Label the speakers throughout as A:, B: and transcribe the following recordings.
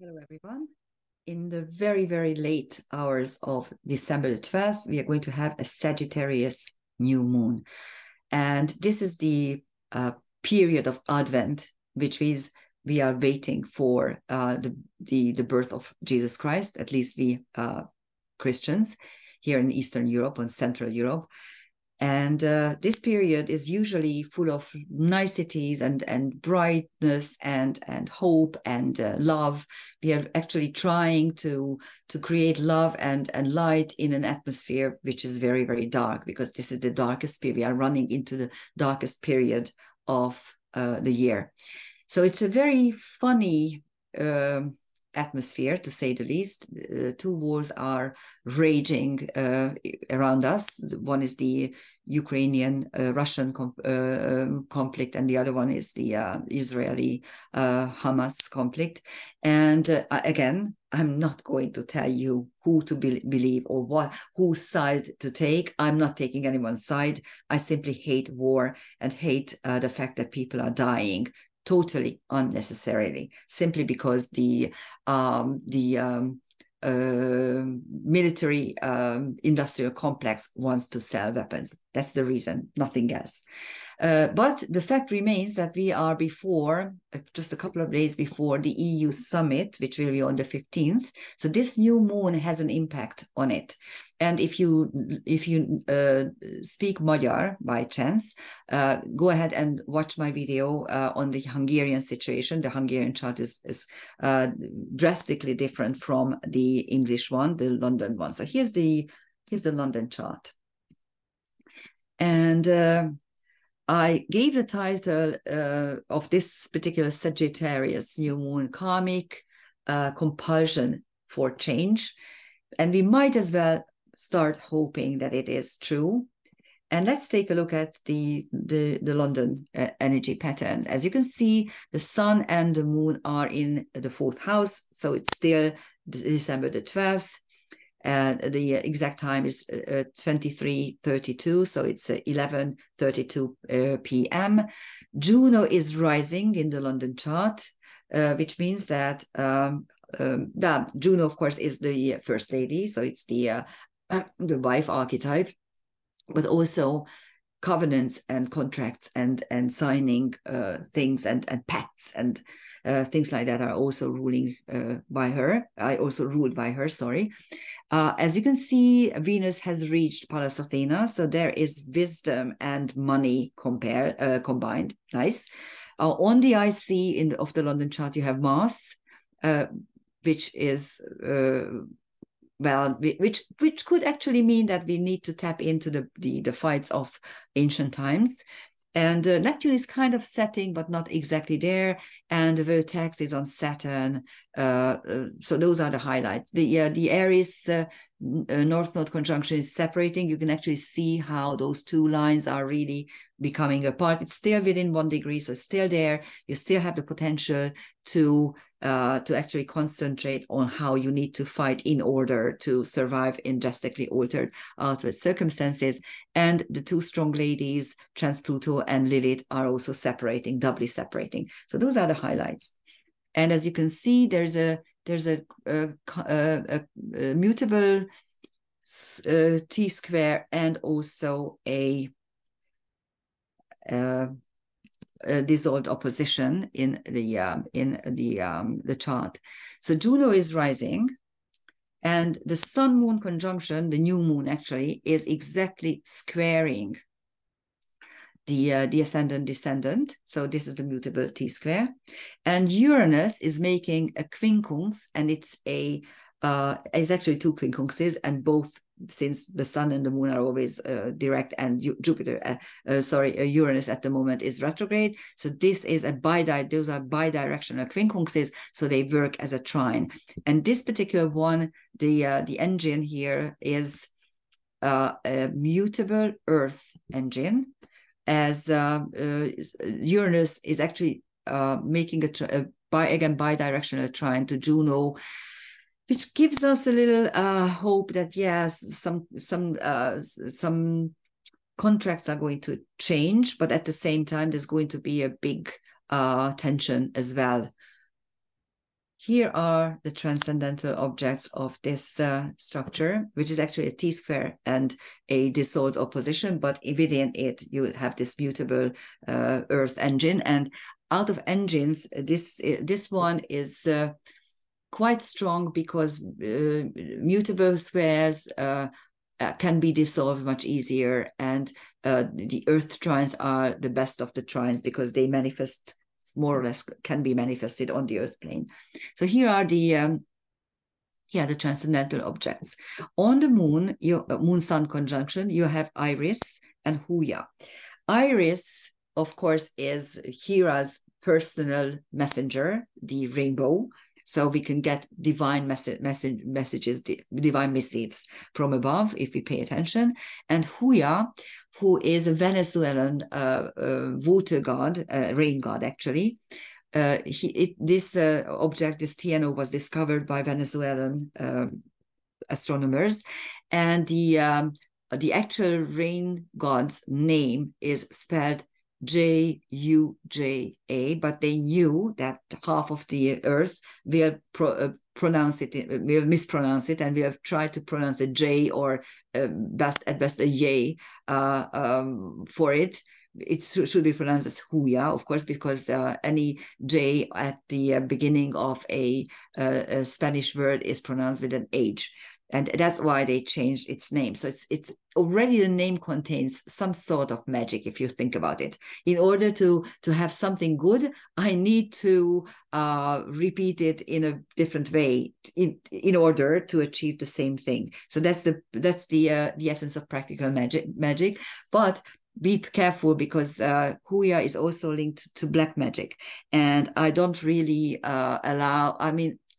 A: Hello, everyone. In the very, very late hours of December the 12th, we are going to have a Sagittarius New Moon. And this is the period of Advent, which means we are waiting for the birth of Jesus Christ, at least we Christians here in Eastern Europe and Central Europe. And this period is usually full of niceties and brightness and hope and love. We are actually trying to create love and light in an atmosphere which is very, very dark, because this is the darkest period. We are running into the darkest period of the year. So it's a very funny atmosphere, to say the least. Two wars are raging around us. One is the Ukrainian-Russian conflict, and the other one is the Israeli-Hamas conflict. And again, I'm not going to tell you who to believe or whose side to take. I'm not taking anyone's side. I simply hate war and hate the fact that people are dying totally unnecessarily, simply because the military industrial complex wants to sell weapons. That's the reason, nothing else. But the fact remains that we are before, just a couple of days before the EU summit, which will be on the 15th. So this new moon has an impact on it. And if you speak Magyar by chance, go ahead and watch my video on the Hungarian situation. The Hungarian chart is drastically different from the English one, the London one. So here's the London chart. And I gave the title of this particular Sagittarius New Moon, Karmic Compulsion for Change. And we might as well start hoping that it is true. And let's take a look at the London energy pattern. As you can see, the sun and the moon are in the 4th house. So it's still December the 12th. The exact time is 23:32, so it's 11:32 p.m. Juno is rising in the London chart, which means that Juno, of course, is the first lady, so it's the wife archetype, but also covenants and contracts and signing things and pacts and things like that are also ruled by her. Sorry. As you can see, Venus has reached Pallas Athena, so there is wisdom and money combined. Nice. On the IC of the London chart, you have Mars, which is which could actually mean that we need to tap into the fights of ancient times. And Neptune is kind of setting, but not exactly there. And the vertex is on Saturn. So those are the highlights. The Aries North Node conjunction is separating. You can actually see how those two lines are really becoming apart. It's still within 1 degree, so it's still there. You still have the potential to actually concentrate on how you need to fight in order to survive in drastically altered outward circumstances. And the two strong ladies, Trans-Pluto and Lilith, are also separating, doubly separating. So those are the highlights. And as you can see, there's a mutable T-square and also a dissolved opposition in the chart. So Juno is rising, and the Sun-Moon conjunction, the new moon actually, is exactly squaring the ascendant-descendant. So this is the mutable T-square. And Uranus is making a quincunx, and it's actually two quincunxes, and both, since the sun and the moon are always direct, and Uranus at the moment is retrograde. So this is those are bi-directional quincunxes, so they work as a trine. And this particular one, the engine here is a mutable Earth engine, as Uranus is actually making a bi-directional trine to Juno, which gives us a little hope that yes, some contracts are going to change, but at the same time, there's going to be a big tension as well. here are the transcendental objects of this structure, which is actually a T-square and a dissolved opposition, but within it you have this mutable earth engine. And out of engines, this one is quite strong because mutable squares can be dissolved much easier, and the earth trines are the best of the trines because they manifest more or less, can be manifested on the earth plane. So here are the transcendental objects. On the moon, moon-sun conjunction, you have Iris and Huya. Iris, of course, is Hera's personal messenger, the rainbow. So we can get divine messages, divine missives from above if we pay attention. And Huya, who is a Venezuelan water god, rain god actually. This object, this TNO, was discovered by Venezuelan astronomers, and the actual rain god's name is spelled Juja, but they knew that half of the earth will mispronounce it, and will try to pronounce a J or at best a Ye for it. It should be pronounced as Huya, of course, because any J at the beginning of a Spanish word is pronounced with an H. And that's why they changed its name. So it's already, the name contains some sort of magic, if you think about it. In order to have something good, I need to repeat it in a different way in order to achieve the same thing. So that's the essence of practical magic. But be careful, because Huya is also linked to black magic, and I don't really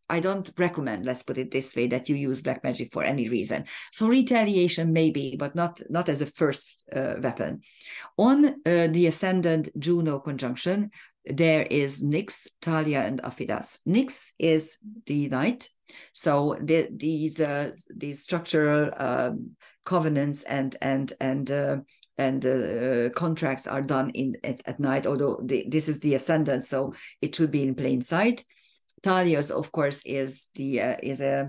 A: I don't recommend, let's put it this way, that you use black magic for any reason. For retaliation, maybe, but not as a first weapon. On the ascendant Juno conjunction, there is Nyx, Thalia, and Aphidas. Nyx is the night. So these structural covenants and contracts are done at night, although this is the ascendant, so it should be in plain sight. Thalia's, of course, is a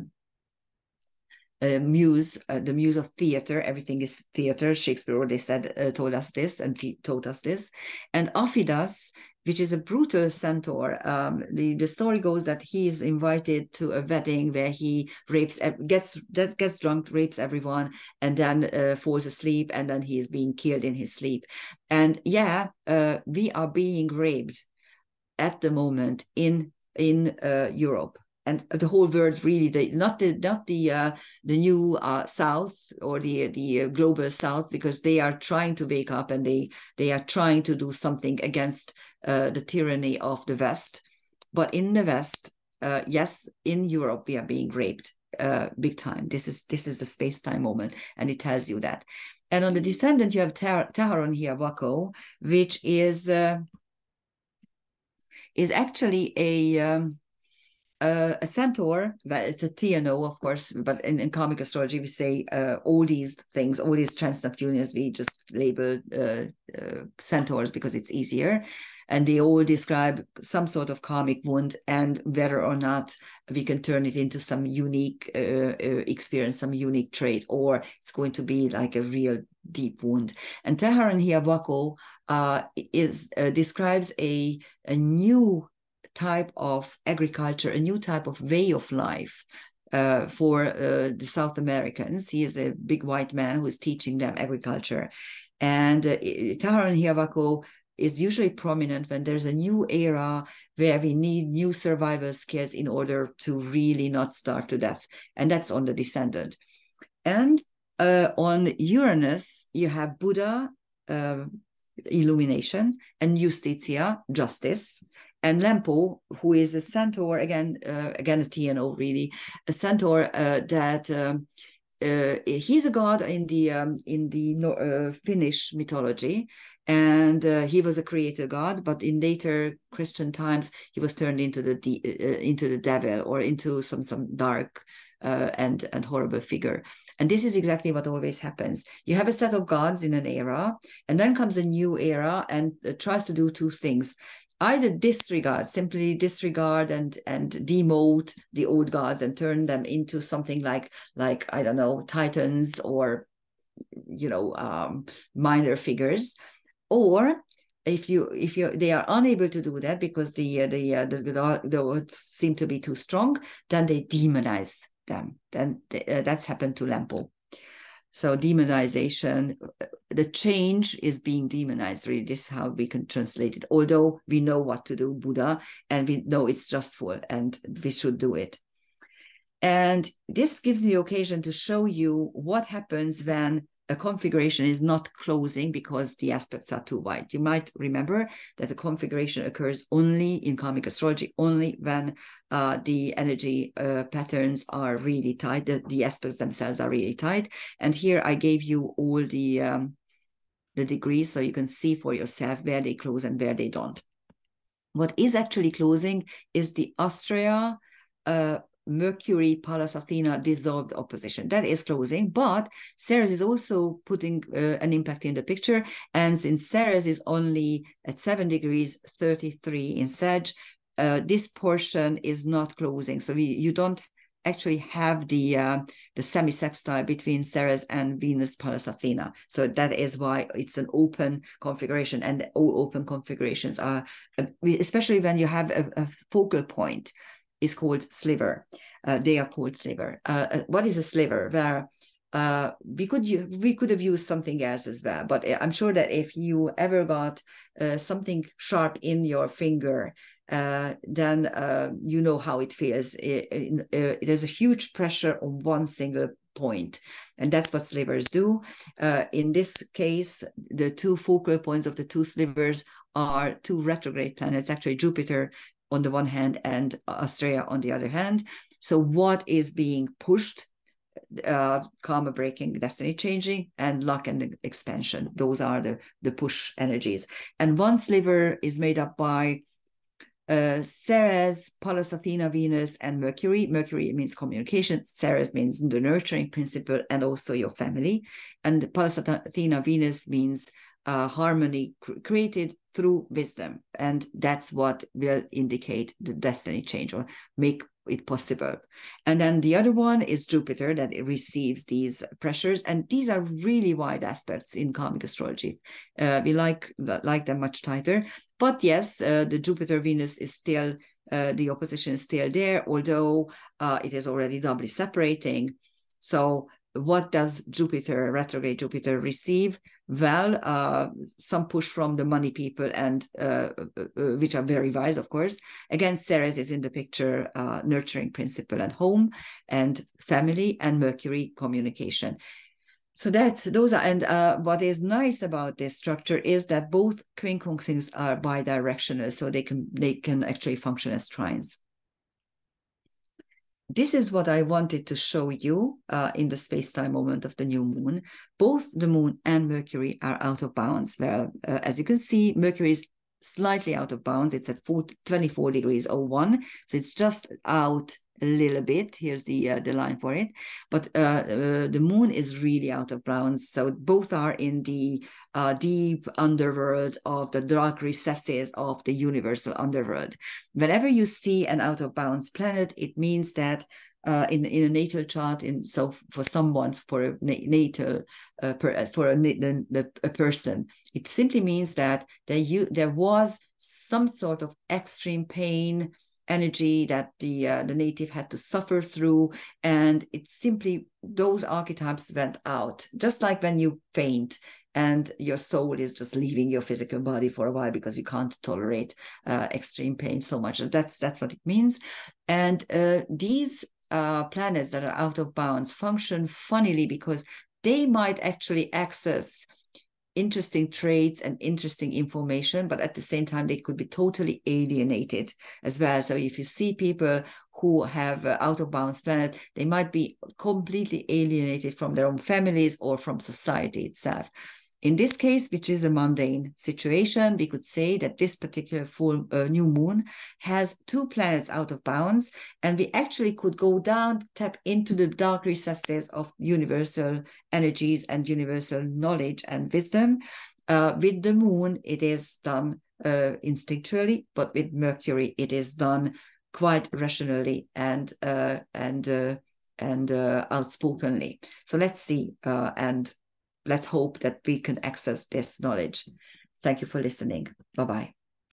A: muse, the muse of theater. Everything is theater. Shakespeare already told us this, and taught us this. And Aphidas, which is a brutal centaur. The story goes that he is invited to a wedding where he gets drunk, rapes everyone, and then falls asleep, and then he is being killed in his sleep. And we are being raped at the moment in Europe and the whole world, really. Not the new South or the global South, because they are trying to wake up, and they are trying to do something against the tyranny of the West. But in the West, yes, in Europe, we are being raped big time. This is the space-time moment, and it tells you that. And on the descendant, you have Taharon Hiawako, which is actually a centaur. It's a TNO, of course, but in Karmic astrology, we say all these things, all these transcendent unions, we just label centaurs because it's easier. And they all describe some sort of karmic wound, and whether or not we can turn it into some unique experience, some unique trait, or it's going to be like a real deep wound. And Taharon Hiawako describes a new type of agriculture, a new type of way of life for the South Americans. He is a big white man who is teaching them agriculture. And Taharon Hiawako is usually prominent when there's a new era where we need new survival skills in order to really not starve to death. And that's on the descendant. And on Uranus, you have Buddha, illumination, and Justitia, justice, and Lempo, who is a centaur, again a TNO, really, a centaur that he's a god in the Finnish mythology, and he was a creator god, but in later Christian times he was turned into the devil, or into some dark and horrible figure. And this is exactly what always happens. You have a set of gods in an era, and then comes a new era and tries to do two things. either disregard, simply disregard and demote the old gods and turn them into something like I don't know, titans or minor figures, or if they are unable to do that because the gods seem to be too strong, then they demonize them. Then that's happened to Lempo. So demonization, the change is being demonized, really. This is how we can translate it. Although we know what to do, Buddha, and we know it's justful and we should do it. And this gives me occasion to show you what happens when a configuration is not closing because the aspects are too wide. You might remember that the configuration occurs only in karmic astrology, only when the energy patterns are really tight, the aspects themselves are really tight. And here I gave you all the degrees so you can see for yourself where they close and where they don't. What is actually closing is the Astrea, Mercury, Pallas Athena dissolved opposition. That is closing, but Ceres is also putting an impact in the picture. And since Ceres is only at 7 degrees 33 in Sag, this portion is not closing. So you don't actually have the semi-sextile between Ceres and Venus, Pallas Athena. So that is why it's an open configuration, and all open configurations are, especially when you have a focal point, is called sliver. They are called sliver. What is a sliver? Where we could have used something else as well, but I'm sure that if you ever got something sharp in your finger, then you know how it feels. There's a huge pressure on one single point, and that's what slivers do. In this case, the two focal points of the two slivers are two retrograde planets, actually Jupiter on the one hand and Astrea on the other hand. So what is being pushed? Karma breaking, destiny changing, and luck and expansion. Those are the push energies. And one sliver is made up by Ceres, Pallas Athena, Venus, and Mercury. Mercury means communication. Ceres means the nurturing principle and also your family. And Pallas Athena, Venus means harmony created through wisdom, and that's what will indicate the destiny change or make it possible. And then the other one is Jupiter, that it receives these pressures, and these are really wide aspects in karmic astrology. We like them much tighter, but yes, the Jupiter Venus is still the opposition is still there, although it is already doubly separating. So what does Jupiter, retrograde Jupiter, receive? Well, some push from the money people, and which are very wise, of course. Again, Ceres is in the picture, nurturing principle and home and family, and Mercury, communication. So those are, and what is nice about this structure is that both quincunxes are bi-directional, so they can actually function as trines. This is what I wanted to show you in the space-time moment of the new moon. Both the moon and Mercury are out of bounds. Well, as you can see, Mercury is slightly out of bounds. It's at 24 degrees 01. So it's just out a little bit. Here's the line for it. But the moon is really out of bounds. So both are in the deep underworld of the dark recesses of the universal underworld. Whenever you see an out of bounds planet, it means that in a natal chart, so for someone, for a natal, for a person, it simply means that there was some sort of extreme pain, energy that the native had to suffer through, and it's simply those archetypes went out, just like when you faint and your soul is just leaving your physical body for a while because you can't tolerate extreme pain so much. That's what it means. And these planets that are out of bounds function funnily because they might actually access interesting traits and interesting information, but at the same time, they could be totally alienated as well. So if you see people who have out of bounds planet, they might be completely alienated from their own families or from society itself. In this case, which is a mundane situation, we could say that this particular full new moon has two planets out of bounds, and we actually could go down, tap into the dark recesses of universal energies and universal knowledge and wisdom. With the moon, it is done instinctually, but with Mercury, it is done quite rationally and outspokenly. So let's see, and let's hope that we can access this knowledge. Thank you for listening. Bye-bye.